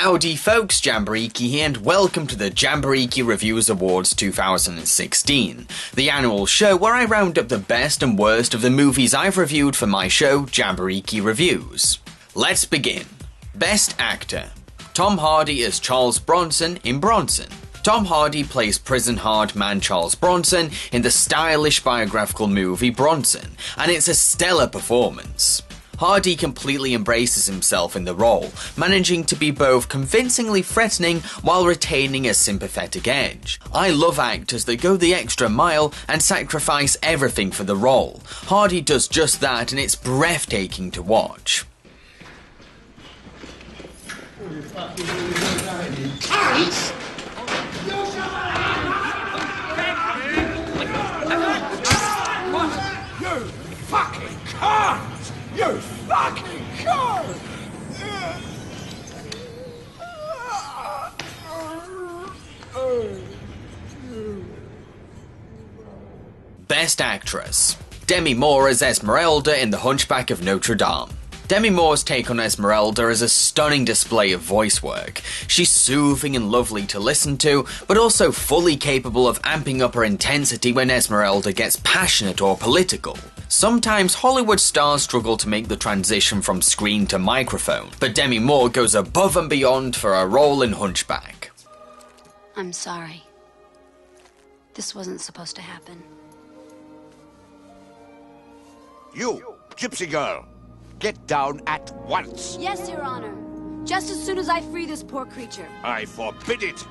Howdy folks, Jambareeqi here and welcome to the Jambareeqi Reviews Awards 2016, the annual show where I round up the best and worst of the movies I've reviewed for my show, Jambareeqi Reviews. Let's begin. Best Actor. Tom Hardy as Charles Bronson in Bronson. Tom Hardy plays prison hard man Charles Bronson in the stylish biographical movie Bronson, and it's a stellar performance. Hardy completely embraces himself in the role, managing to be both convincingly threatening while retaining a sympathetic edge. I love actors that go the extra mile and sacrifice everything for the role. Hardy does just that and it's breathtaking to watch. You fucking cunt! You fucking cunt! Best Actress. Demi Moore as Esmeralda in The Hunchback of Notre Dame. Demi Moore's take on Esmeralda is a stunning display of voice work. She's soothing and lovely to listen to, but also fully capable of amping up her intensity when Esmeralda gets passionate or political. Sometimes Hollywood stars struggle to make the transition from screen to microphone, but Demi Moore goes above and beyond for her role in Hunchback. I'm sorry. This wasn't supposed to happen. You, gypsy girl, get down at once. Yes, Your Honor. Just as soon as I free this poor creature. I forbid it.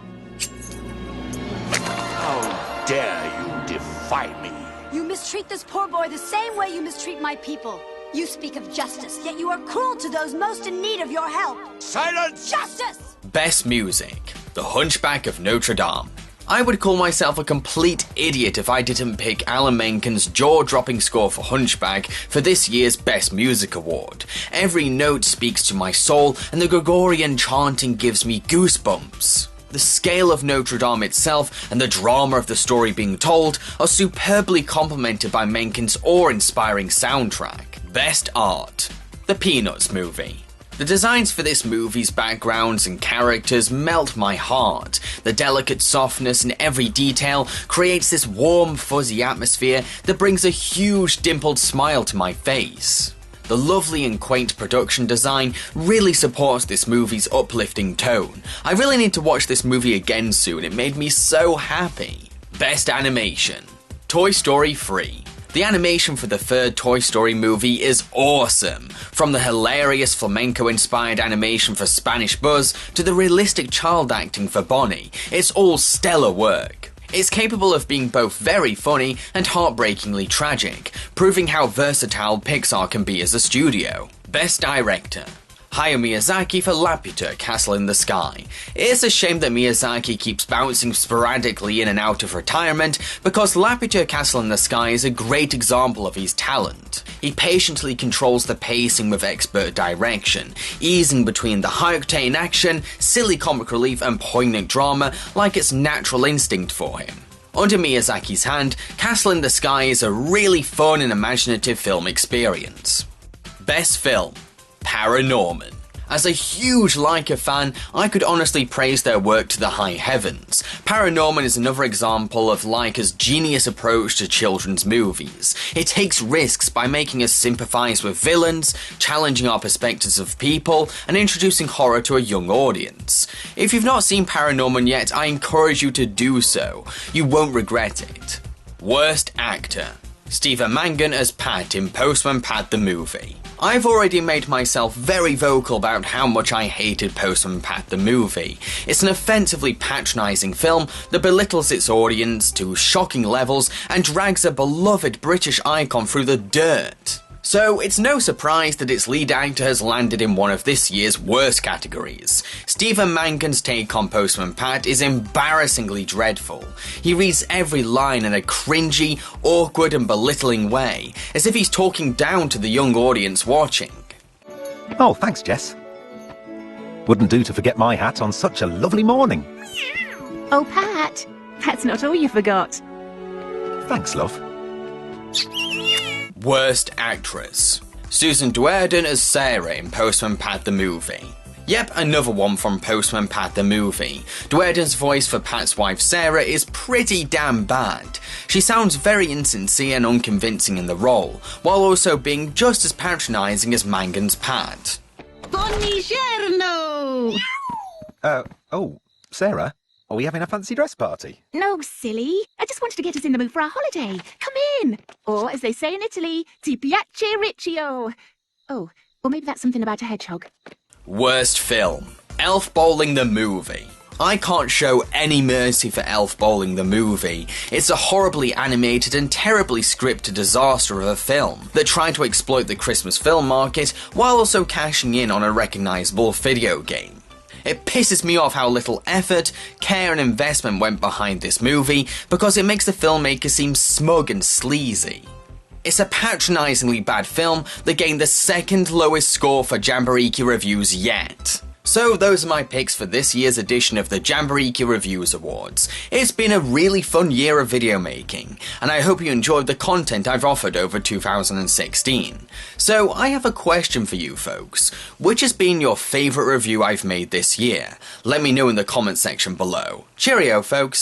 How dare you defy me? You mistreat this poor boy the same way you mistreat my people. You speak of justice, yet you are cruel to those most in need of your help. Silence! Justice! Best Music. The Hunchback of Notre Dame. I would call myself a complete idiot if I didn't pick Alan Menken's jaw-dropping score for Hunchback for this year's Best Music Award. Every note speaks to my soul, and the Gregorian chanting gives me goosebumps. The scale of Notre Dame itself and the drama of the story being told are superbly complemented by Menken's awe-inspiring soundtrack. Best Art. The Peanuts Movie. The designs for this movie's backgrounds and characters melt my heart. The delicate softness in every detail creates this warm, fuzzy atmosphere that brings a huge dimpled smile to my face. The lovely and quaint production design really supports this movie's uplifting tone. I really need to watch this movie again soon, it made me so happy. Best Animation. Toy Story 3. The animation for the third Toy Story movie is awesome. From the hilarious flamenco-inspired animation for Spanish Buzz to the realistic child acting for Bonnie, it's all stellar work. It's capable of being both very funny and heartbreakingly tragic, proving how versatile Pixar can be as a studio. Best Director. Hayao Miyazaki for Laputa, Castle in the Sky. It's a shame that Miyazaki keeps bouncing sporadically in and out of retirement, because Laputa, Castle in the Sky is a great example of his talent. He patiently controls the pacing with expert direction, easing between the high-octane action, silly comic relief and poignant drama like it's natural instinct for him. Under Miyazaki's hand, Castle in the Sky is a really fun and imaginative film experience. Best Film. Paranorman. As a huge Laika fan, I could honestly praise their work to the high heavens. Paranorman is another example of Laika's genius approach to children's movies. It takes risks by making us sympathize with villains, challenging our perspectives of people, and introducing horror to a young audience. If you've not seen Paranorman yet, I encourage you to do so. You won't regret it. Worst Actor. Stephen Mangan as Pat in Postman Pat the movie. I've already made myself very vocal about how much I hated Postman Pat the movie. It's an offensively patronising film that belittles its audience to shocking levels and drags a beloved British icon through the dirt. So it's no surprise that its lead actor has landed in one of this year's worst categories. Stephen Mangan's take on Postman Pat is embarrassingly dreadful. He reads every line in a cringy, awkward and belittling way, as if he's talking down to the young audience watching. Oh, thanks, Jess. Wouldn't do to forget my hat on such a lovely morning. Oh, Pat, that's not all you forgot. Thanks, love. Worst Actress. Susan Duerden as Sarah in Postman Pat the movie. Yep, another one from Postman Pat the movie. Dwayne's voice for Pat's wife Sarah is pretty damn bad. She sounds very insincere and unconvincing in the role, while also being just as patronising as Mangan's Pat. Buongiorno! Oh, Sarah, are we having a fancy dress party? No, silly. I just wanted to get us in the mood for our holiday. Come in. Or, as they say in Italy, ti piace riccio. Oh, or maybe that's something about a hedgehog. Worst film: Elf Bowling the movie. I can't show any mercy for Elf Bowling the movie. It's a horribly animated and terribly scripted disaster of a film that tried to exploit the Christmas film market while also cashing in on a recognisable video game. It pisses me off how little effort, care and investment went behind this movie because it makes the filmmaker seem smug and sleazy. It's a patronisingly bad film that gained the second lowest score for Jambareeqi Reviews yet. So those are my picks for this year's edition of the Jambareeqi Reviews Awards. It's been a really fun year of video making, and I hope you enjoyed the content I've offered over 2016. So I have a question for you folks. Which has been your favourite review I've made this year? Let me know in the comment section below. Cheerio folks!